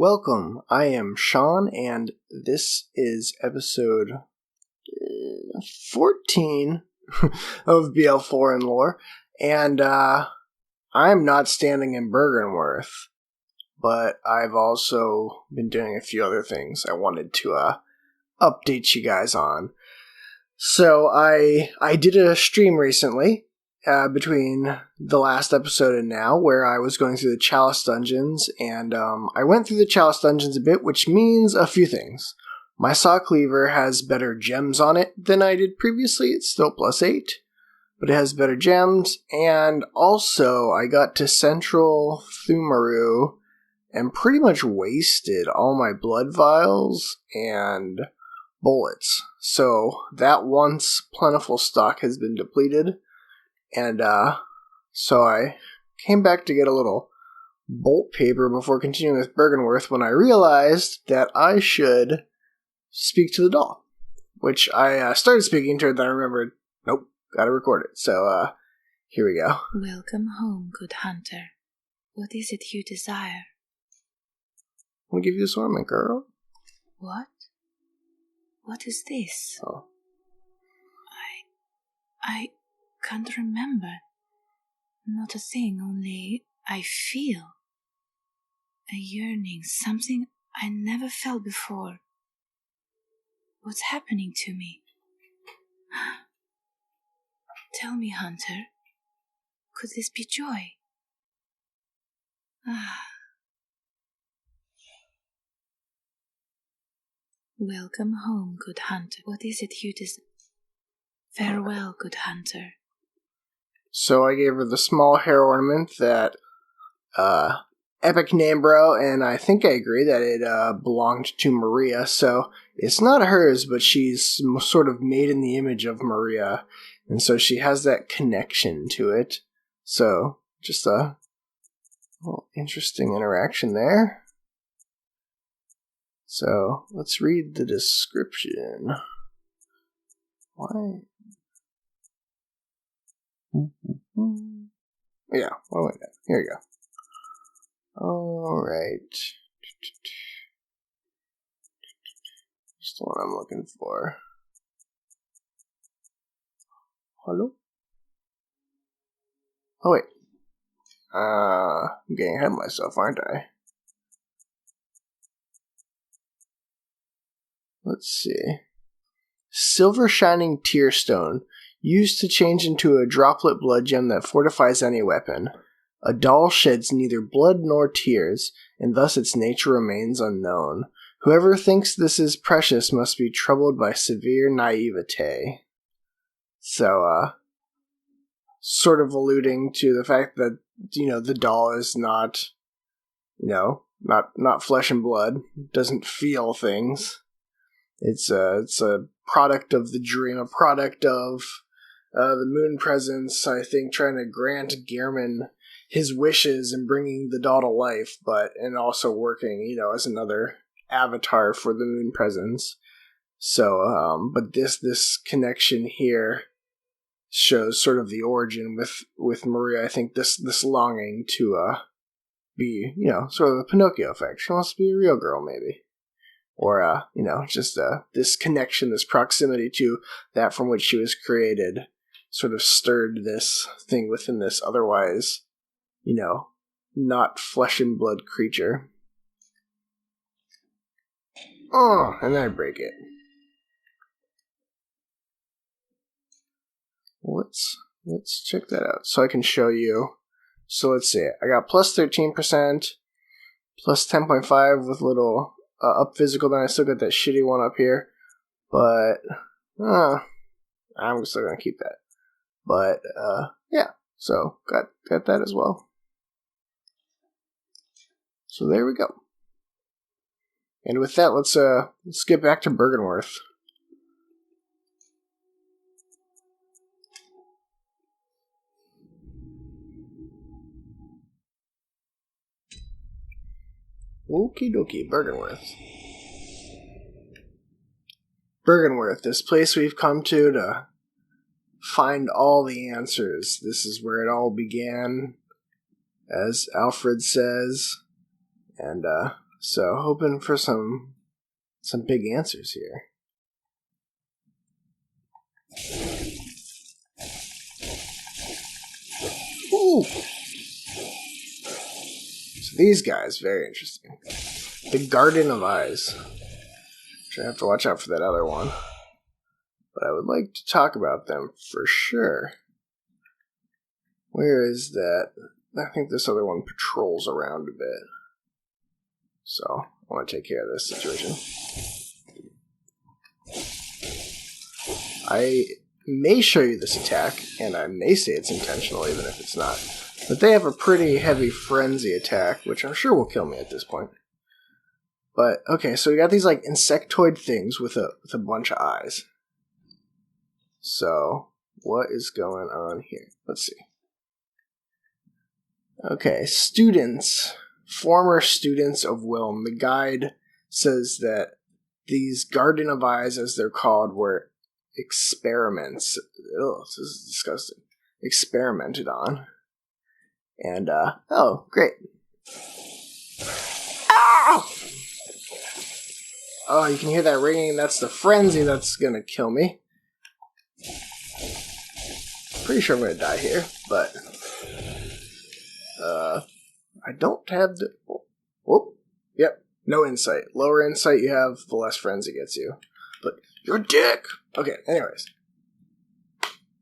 Welcome, I am Sean, and this is episode 14 of BL4 Lore, and I'm not standing in Byrgenwerth, but I've also been doing a few other things I wanted to update you guys on. So I did a stream recently, between the last episode and now, where I was going through the Chalice Dungeons, and I went through the Chalice Dungeons a bit, which means a few things. My Saw Cleaver has better gems on it than I did previously. It's still +8, but it has better gems, and also I got to Central Thumaru and pretty much wasted all my blood vials and bullets. So that once plentiful stock has been depleted. And, so I came back to get a little bolt paper before continuing with Byrgenwerth when I realized that I should speak to the doll. Which I started speaking to her, then I remembered, nope, gotta record it. So, here we go. Welcome home, good hunter. What is it you desire? I'll give you this ornament, girl. What? What is this? Oh. I can't remember. Not a thing, only I feel a yearning, something I never felt before. What's happening to me? Tell me, hunter, could this be joy? Welcome home, good hunter. What is it you desire? Farewell, good hunter. So I gave her the small hair ornament that, epic name, bro, and I think I agree that it, belonged to Maria, so it's not hers, but she's sort of made in the image of Maria, and so she has that connection to it. So, just a little interesting interaction there. So, let's read the description. Why? Yeah, well, wait, here we go. Alright. That's the one I'm looking for. Hello? Oh, wait. I'm getting ahead of myself, aren't I? Let's see. Silver Shining Tearstone. Used to change into a droplet blood gem that fortifies any weapon. A doll sheds neither blood nor tears, and thus its nature remains unknown. Whoever thinks this is precious must be troubled by severe naivete. So, sort of alluding to the fact that, the doll is not, not flesh and blood, doesn't feel things. It's a product of the dream, a product of the moon presence, I think, trying to grant Gehrman his wishes and bringing the doll to life, and also working, as another avatar for the moon presence. So, but this connection here shows sort of the origin with Maria. I think this longing to be, sort of the Pinocchio effect. She wants to be a real girl, maybe. Or, just this connection, this proximity to that from which she was created, sort of stirred this thing within this otherwise, not flesh and blood creature. Oh, and then I break it. Let's check that out. So I can show you. So let's see. I got plus 13%, plus 10.5 with little up physical, then I still got that shitty one up here. But, I'm still gonna keep that. But, yeah. So, got that as well. So there we go. And with that, let's get back to Byrgenwerth. Okie dokie, Byrgenwerth. Byrgenwerth, this place we've come to find all the answers. This is where it all began, as Alfred says. And So, hoping for some big answers here. Ooh! So these guys, very interesting. The Garden of Eyes. I have to watch out for that other one. But I would like to talk about them for sure. Where is that? I think this other one patrols around a bit. So, I want to take care of this situation. I may show you this attack, and I may say it's intentional even if it's not. But they have a pretty heavy frenzy attack, which I'm sure will kill me at this point. But, okay, so we got these like insectoid things with a bunch of eyes. So, what is going on here? Let's see. Okay, students, former students of Willem. The guide says that these Garden of Eyes, as they're called, were experiments. Ugh, this is disgusting. Experimented on. And, oh, great. Ow! Oh, you can hear that ringing. That's the frenzy that's gonna kill me. Pretty sure I'm gonna die here, but I don't have the... Whoop. Yep, no insight. Lower insight you have, the less frenzy gets you. But you're a dick! Okay, anyways.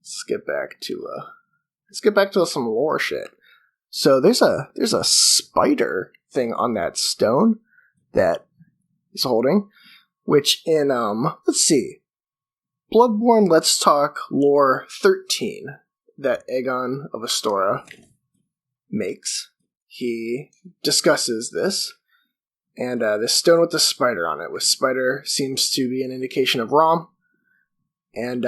Let's get back to some lore shit. So there's a spider thing on that stone that he's holding, which in, let's see, Bloodborne Let's Talk Lore 13 that Aegon of Astora makes. He discusses this, and this stone with the spider on it, with spider seems to be an indication of Rom, and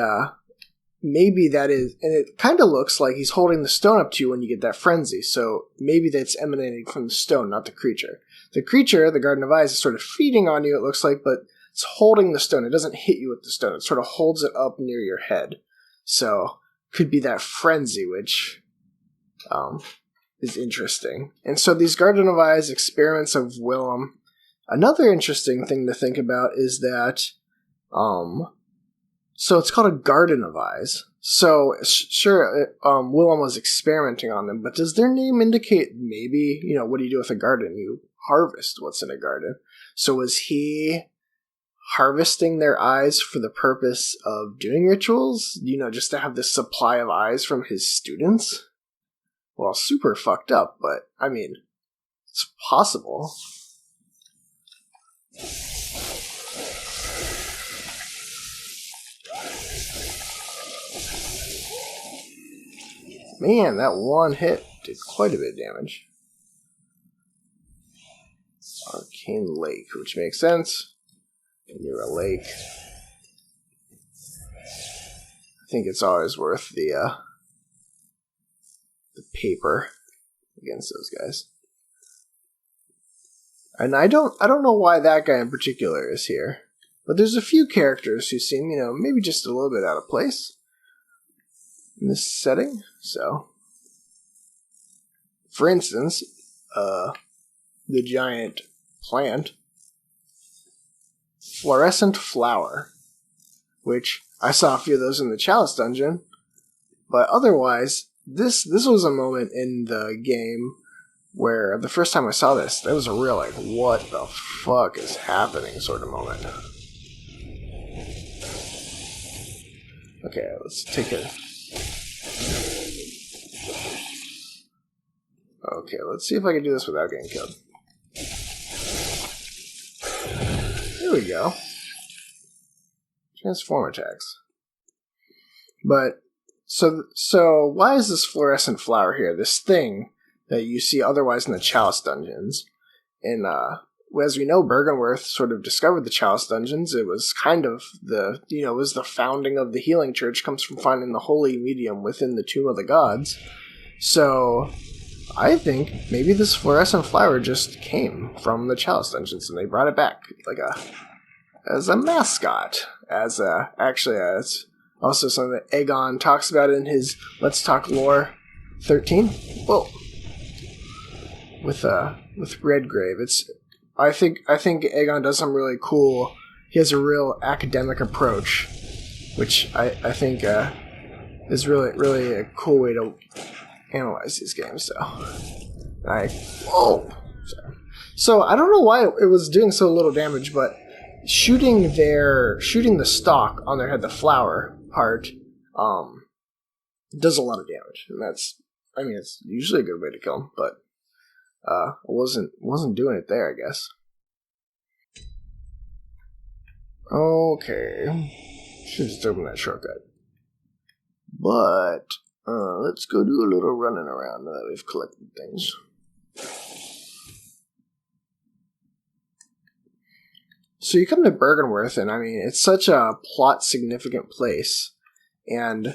maybe that is, and it kind of looks like he's holding the stone up to you when you get that frenzy, so maybe that's emanating from the stone, not the creature. The creature, the Garden of Eyes, is sort of feeding on you, it looks like, but it's holding the stone. It doesn't hit you with the stone. It sort of holds it up near your head. So, could be that frenzy, which is interesting. And so these Garden of Eyes, experiments of Willem. Another interesting thing to think about is that, so it's called a Garden of Eyes. So, sure, Willem was experimenting on them, but does their name indicate maybe, what do you do with a garden? You harvest what's in a garden. So was he harvesting their eyes for the purpose of doing rituals? Just to have this supply of eyes from his students? Well, super fucked up, but, I mean, it's possible. Man, that one hit did quite a bit of damage. Arcane Lake, which makes sense. And you're a lake. I think it's always worth the paper against those guys. And I don't know why that guy in particular is here. But there's a few characters who seem, maybe just a little bit out of place in this setting. So, for instance, the giant plant, fluorescent flower, which I saw a few of those in the Chalice dungeon, but otherwise, this was a moment in the game where the first time I saw this, that was a real, what the fuck is happening sort of moment. Okay, let's take it. Okay, let's see if I can do this without getting killed. Here we go. Transform attacks. But, so why is this fluorescent flower here? This thing that you see otherwise in the Chalice dungeons. And, as we know, Byrgenwerth sort of discovered the Chalice dungeons. It was kind of it was the founding of the Healing Church, comes from finding the holy medium within the Tomb of the Gods. So, I think maybe this fluorescent flower just came from the Chalice dungeons, and they brought it back as a mascot, as also something that Aegon talks about in his Let's Talk Lore 13. Whoa, with Redgrave, it's I think Aegon does some really cool. He has a real academic approach, which I think is really a cool way to analyze these games. So So I don't know why it was doing so little damage, but shooting the stalk on their head, the flower part, does a lot of damage, and it's usually a good way to kill them, but it wasn't doing it there, I guess. Okay, should just open that shortcut, but let's go do a little running around now that we've collected things. So you come to Byrgenwerth, and it's such a plot-significant place, and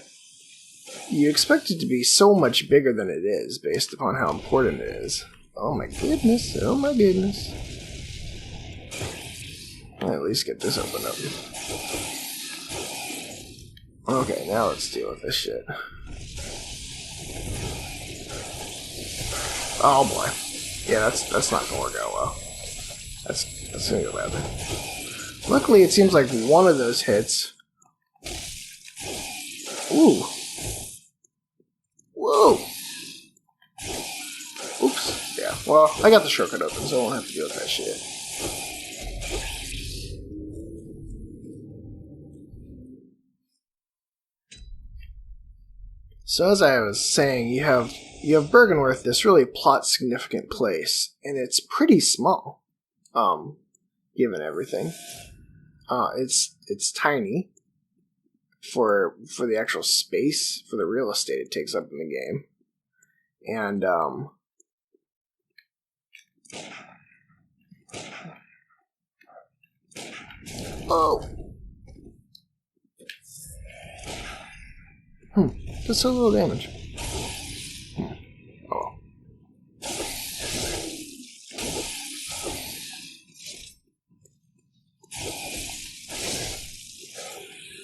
you expect it to be so much bigger than it is, based upon how important it is. Oh my goodness, oh my goodness. I'll at least get this opened up. Okay, now let's deal with this shit. Oh boy. Yeah, that's not gonna work out well. That's gonna go badly. Luckily, it seems like one of those hits. Ooh. Whoa. Oops. Yeah. Well, I got the shortcut open, so I won't have to deal with that shit. So as I was saying, you have Byrgenwerth, this really plot significant place, and it's pretty small. Given everything, it's tiny for the actual space, for the real estate it takes up in the game, and just a little damage. Oh.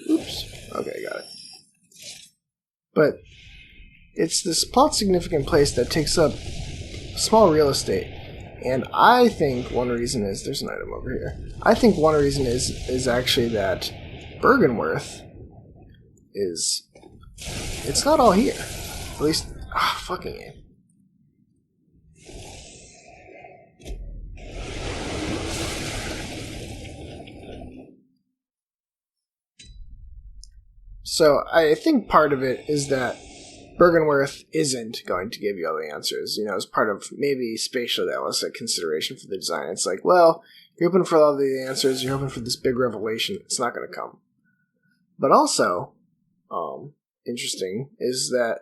Oops. Okay, got it. But it's this plot significant place that takes up small real estate. And I think one reason is, there's an item over here. I think one reason is actually that Byrgenwerth it's not all here. At least, fucking game. So I think part of it is that Byrgenwerth isn't going to give you all the answers. As part of maybe spatially that was a consideration for the design. It's like, well, you're hoping for all the answers, you're hoping for this big revelation. It's not going to come. But also, interesting is that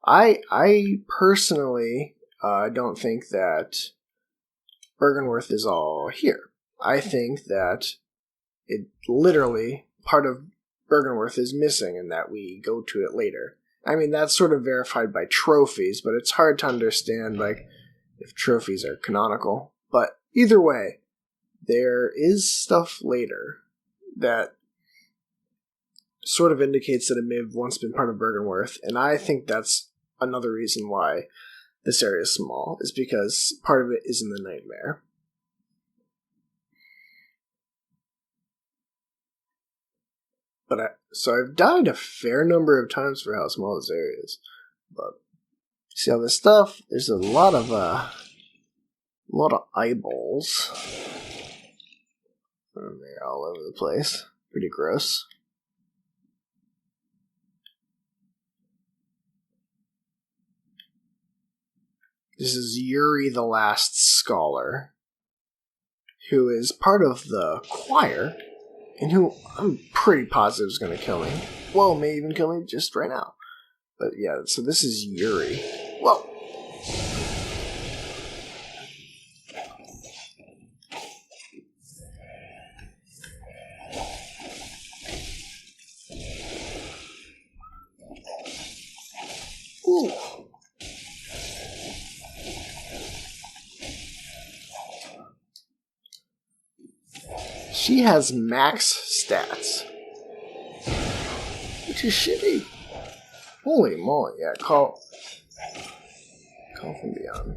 I personally don't think that Byrgenwerth is all here. I think that it literally, part of Byrgenwerth is missing and that we go to it later. That's sort of verified by trophies, but it's hard to understand, if trophies are canonical. But either way, there is stuff later that sort of indicates that it may have once been part of Byrgenwerth, and I think that's another reason why this area is small, is because part of it is in the nightmare. So I've died a fair number of times for how small this area is. But see all this stuff? There's a lot of eyeballs. And they're all over the place. Pretty gross. This is Yuri the Last Scholar, who is part of the choir, and who I'm pretty positive is going to kill me. Well, may even kill me just right now. But yeah, so this is Yuri. Whoa! Ooh! She has max stats, which is shitty. Holy moly, yeah, call from beyond.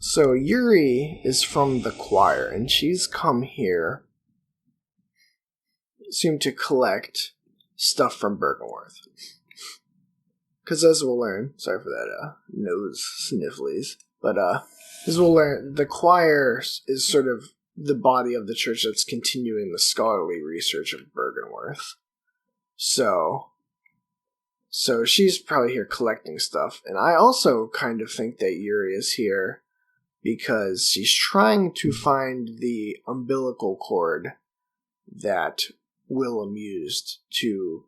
So Yuri is from the choir, and she's come here, seem to collect stuff from Byrgenwerth. Because as we'll learn, sorry for that nose snifflies, but as we'll learn, the choir is sort of the body of the church that's continuing the scholarly research of Byrgenwerth. So she's probably here collecting stuff, and I also kind of think that Yuri is here because she's trying to find the umbilical cord that Willem used to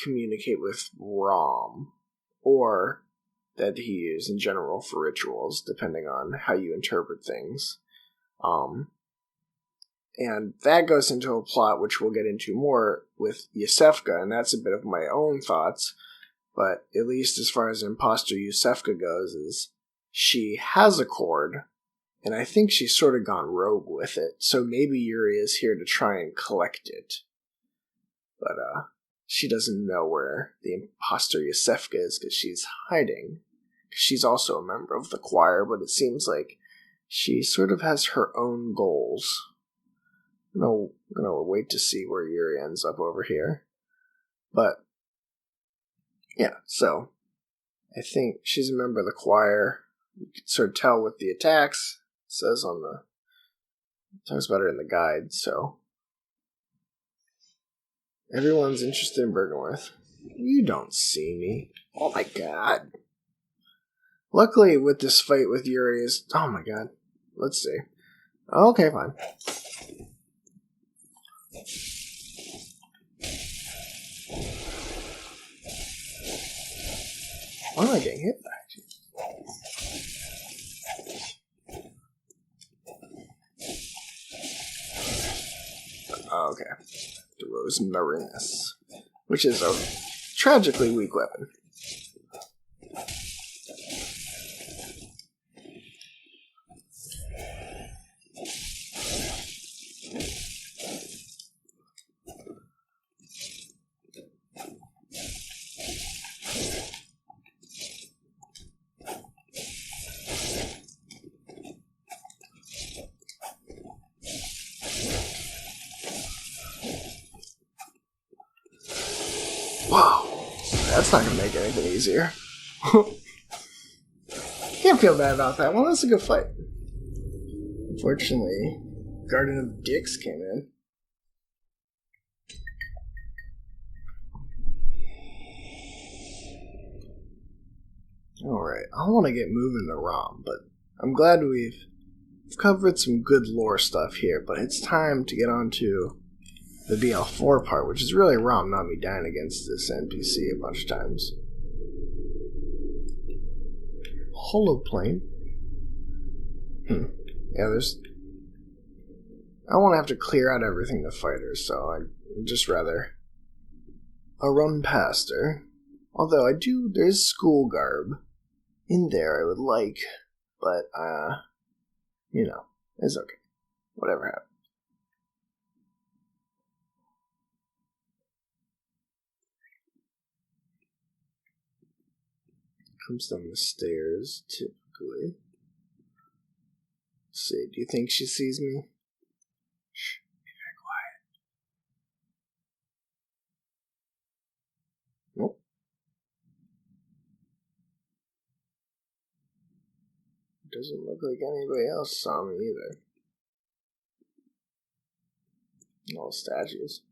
communicate with Rom, or that he used in general for rituals, depending on how you interpret things. And that goes into a plot which we'll get into more with Yusefka, and that's a bit of my own thoughts, but at least as far as imposter Yusefka goes, is she has a cord, and I think she's sort of gone rogue with it, so maybe Yuri is here to try and collect it. But she doesn't know where the imposter Yusefka is because she's hiding. She's also a member of the choir, but it seems like she sort of has her own goals. I'm gonna wait to see where Yuri ends up over here. But yeah, so I think she's a member of the choir. You can sort of tell with the attacks. It says talks about her in the guide, so everyone's interested in Byrgenwerth. You don't see me. Oh my god. Luckily with this fight with Yuri is... Oh my god. Let's see. Okay, fine. Why am I getting hit by? Oh, okay. The Rose Marinus, which is a tragically weak weapon. Wow, that's not going to make anything easier. Can't feel bad about that one. That's a good fight. Unfortunately, Garden of Dicks came in. Alright, I want to get moving to Rom, but I'm glad we've covered some good lore stuff here, but it's time to get on to the BL4 part, which is really Rom, not me dying against this NPC a bunch of times. Holoplane? Yeah, I won't have to clear out everything to fight her, so I'd just rather run past her. Although there's school garb in there I would like, but, it's okay. Whatever happens. Comes down the stairs, typically. Let's see, do you think she sees me? Shh, be very quiet. Nope. Doesn't look like anybody else saw me either. All statues.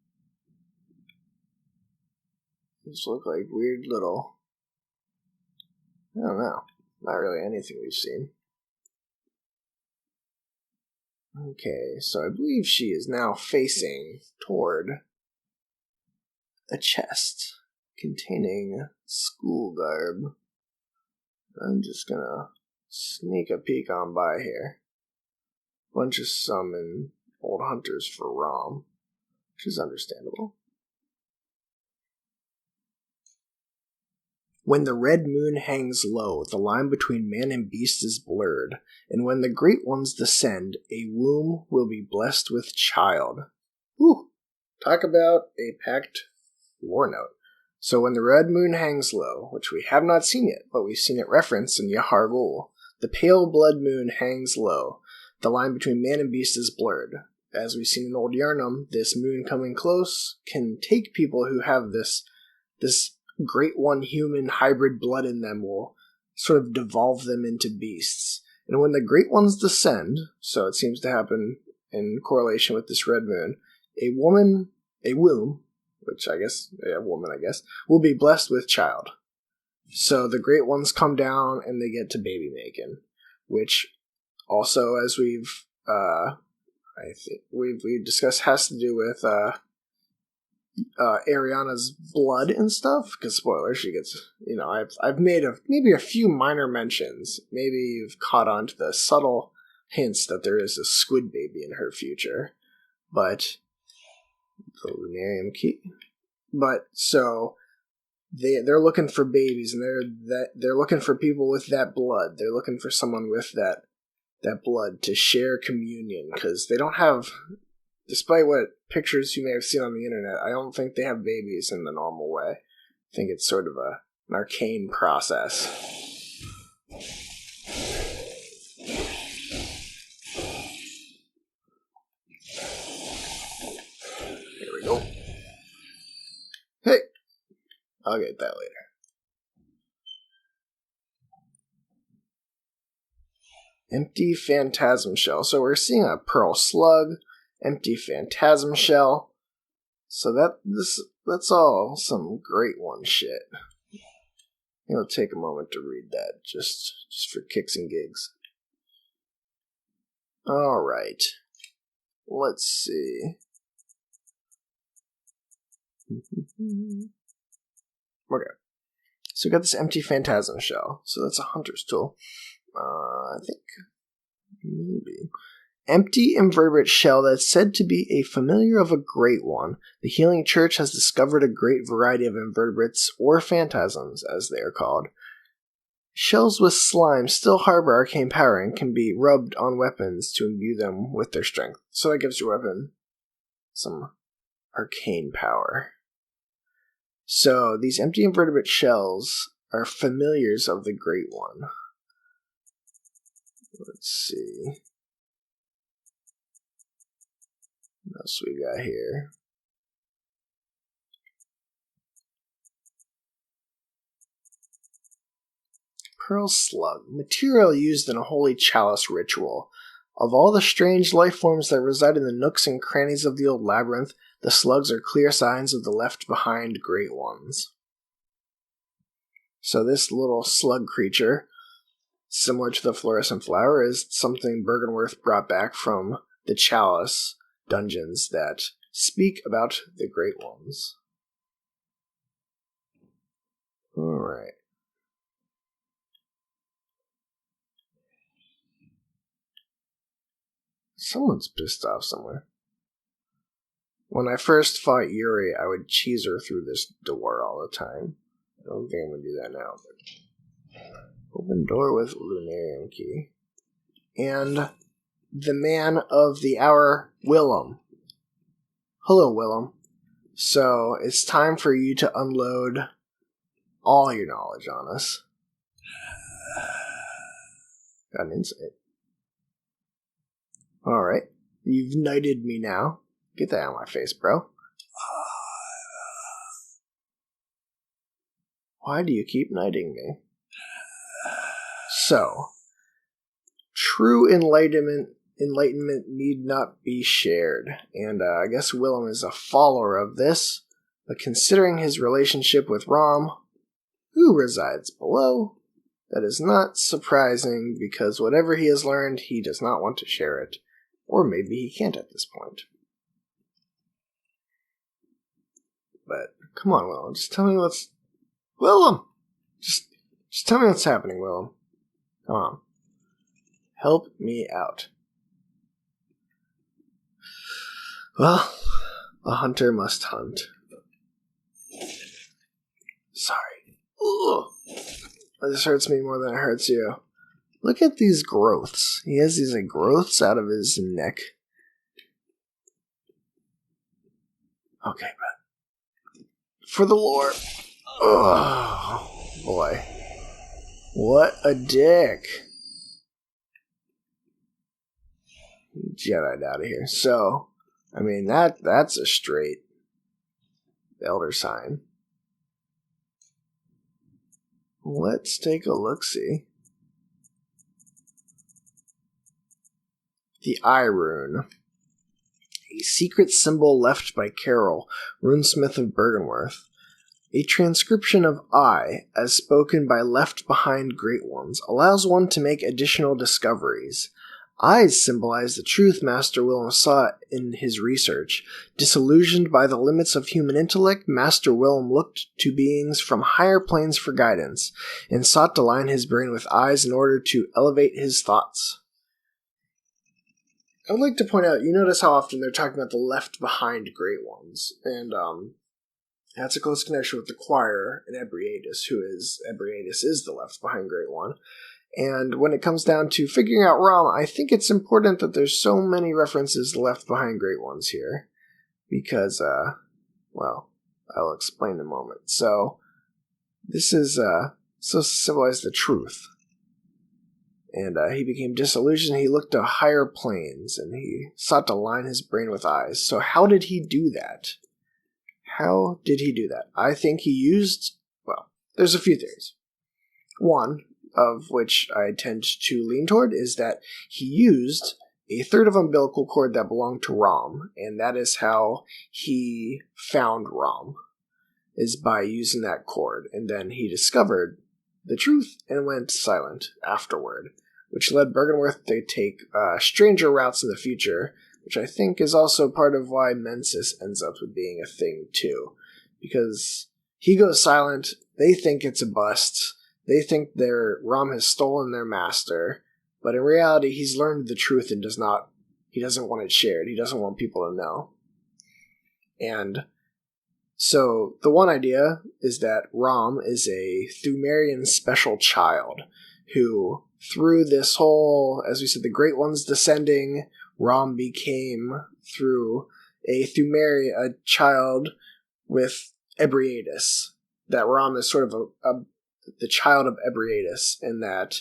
These look like weird little... I don't know. Not really anything we've seen. Okay, so I believe she is now facing toward a chest containing school garb. I'm just gonna sneak a peek on by here. Bunch of summon old hunters for Rom, which is understandable. When the red moon hangs low, the line between man and beast is blurred, and when the great ones descend, a womb will be blessed with child. Ooh, talk about a packed lore note. So when the red moon hangs low, which we have not seen yet, but we've seen it referenced in Yahar'gul, The pale blood moon hangs low. The line between man and beast is blurred. As we've seen in Old Yarnum, this moon coming close can take people who have this great one human hybrid blood in them, will sort of devolve them into beasts. And when the great ones descend, so it seems to happen in correlation with this red moon, a womb, which I guess, will be blessed with child. So the great ones come down and they get to baby making, which also, as we've discussed, has to do with Ariana's blood and stuff. Because spoiler, she gets, I've made maybe a few minor mentions. Maybe you've caught on to the subtle hints that there is a squid baby in her future, but the Lunarium key. But so they're looking for babies, and they're looking for people with that blood. They're looking for someone with that blood to share communion, because they don't have, despite what pictures you may have seen on the internet, I don't think they have babies in the normal way. I think it's sort of an arcane process. Here we go. Hey! I'll get that later. Empty phantasm shell. So we're seeing a pearl slug, empty phantasm shell. So that's all some great one shit. It'll take a moment to read that, just for kicks and gigs. Alright. Let's see. Okay. So we got this empty phantasm shell. So that's a hunter's tool. I think maybe. Empty invertebrate shell that's said to be a familiar of a great one. The Healing Church has discovered a great variety of invertebrates, or phantasms, as they are called. Shells with slime still harbor arcane power and can be rubbed on weapons to imbue them with their strength. So that gives your weapon some arcane power. So these empty invertebrate shells are familiars of the Great One. Let's see. What else we got here? Pearl slug. Material used in a holy chalice ritual. Of all the strange life forms that reside in the nooks and crannies of the old labyrinth, the slugs are clear signs of the left-behind great ones. So this little slug creature, similar to the fluorescent flower, is something Byrgenwerth brought back from the chalice dungeons that speak about the great ones. Alright. Someone's pissed off somewhere. When I first fought Yuri, I would cheese her through this door all the time. I don't think I'm going to do that now. But open door with Lunarium key. And the man of the hour, Willem. Hello, Willem. So, it's time for you to unload all your knowledge on us. Got an insight. Alright. You've knighted me now. Get that out of my face, bro. Why do you keep knighting me? So, true enlightenment need not be shared. And I guess Willem is a follower of this. But considering his relationship with Rom, who resides below, that is not surprising, because whatever he has learned, he does not want to share it. Or maybe he can't at this point. But, come on, Willem, just tell me what's... Willem! Just tell me what's happening, Willem. Come on. Help me out. Well, a hunter must hunt. Sorry. Ugh. This hurts me more than it hurts you. Look at these growths. He has these growths out of his neck. Okay, but for the lore. Oh, boy. What a dick. Jedi'd out of here. So, I mean, that's a straight Elder Sign. Let's take a look-see. The Eye Rune. A secret symbol left by Carol, runesmith of Byrgenwerth. A transcription of I, as spoken by left-behind Great Ones, allows one to make additional discoveries. Eyes symbolize the truth Master Willem saw in his research. Disillusioned by the limits of human intellect, Master Willem looked to beings from higher planes for guidance, and sought to line his brain with eyes in order to elevate his thoughts. I would like to point out, you notice how often they're talking about the left-behind Great Ones, and that's a close connection with the choir and Ebrietas, Ebrietas is the left-behind Great One. And when it comes down to figuring out Rom, I think it's important that there's so many references to left-behind Great Ones here. Because, well, I'll explain in a moment. So, this is, supposed to symbolize the truth. And he became disillusioned. He looked to higher planes, and he sought to line his brain with eyes. So how did he do that? How did he do that? I think he used, well, there's a few theories. One, of which I tend to lean toward, is that he used a third of umbilical cord that belonged to Rom, and that is how he found Rom, is by using that cord. And then he discovered the truth and went silent afterward, which led Byrgenwerth to take stranger routes in the future, which I think is also part of why Mensis ends up being a thing too. Because he goes silent, they think it's a bust, they think Rom has stolen their master, but in reality he's learned the truth and he doesn't want it shared, he doesn't want people to know. And so the one idea is that Rom is a Thumerian special child who, through this whole, as we said, the Great Ones descending, Rom became, through a child with Ebrietas. That Rom is sort of the child of Ebrietas, and that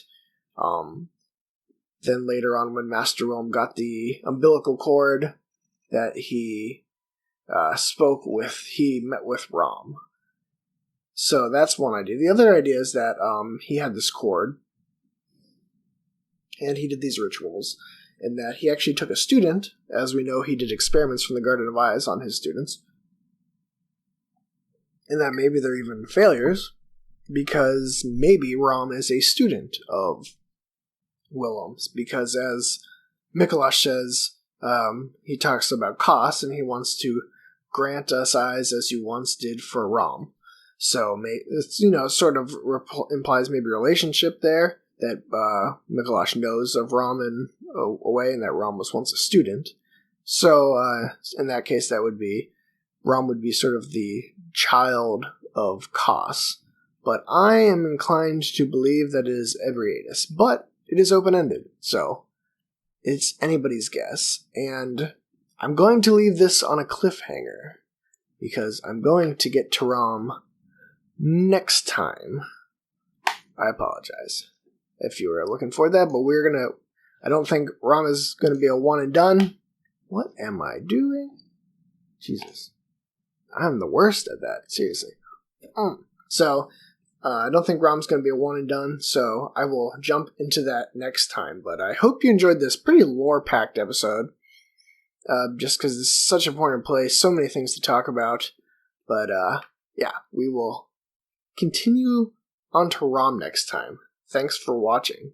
then later on when Master Willem got the umbilical cord that he met with Rom. So that's one idea. The other idea is that he had this cord, and he did these rituals, and that he actually took a student, as we know he did experiments from the Garden of Eyes on his students, and that maybe they're even failures, because maybe Rom is a student of Willem's, because as Mikolash says, he talks about cost, and he wants to grant us eyes as you once did for Rom. So, it's, sort of implies maybe a relationship there, that Mikolash knows of Rom in a way, and that Rom was once a student. So, in that case, Rom would be sort of the child of Kos. But I am inclined to believe that it is Ebrietas. But it is open-ended, so it's anybody's guess. And I'm going to leave this on a cliffhanger, because I'm going to get to Rom next time. I apologize if you were looking for that, but I don't think Rom is going to be a one and done. What am I doing? Jesus. I'm the worst at that, seriously. So, I don't think Rom's going to be a one and done, so I will jump into that next time. But I hope you enjoyed this pretty lore-packed episode, just because this is such an important place, so many things to talk about. But, yeah, we will continue on to Rom next time. Thanks for watching.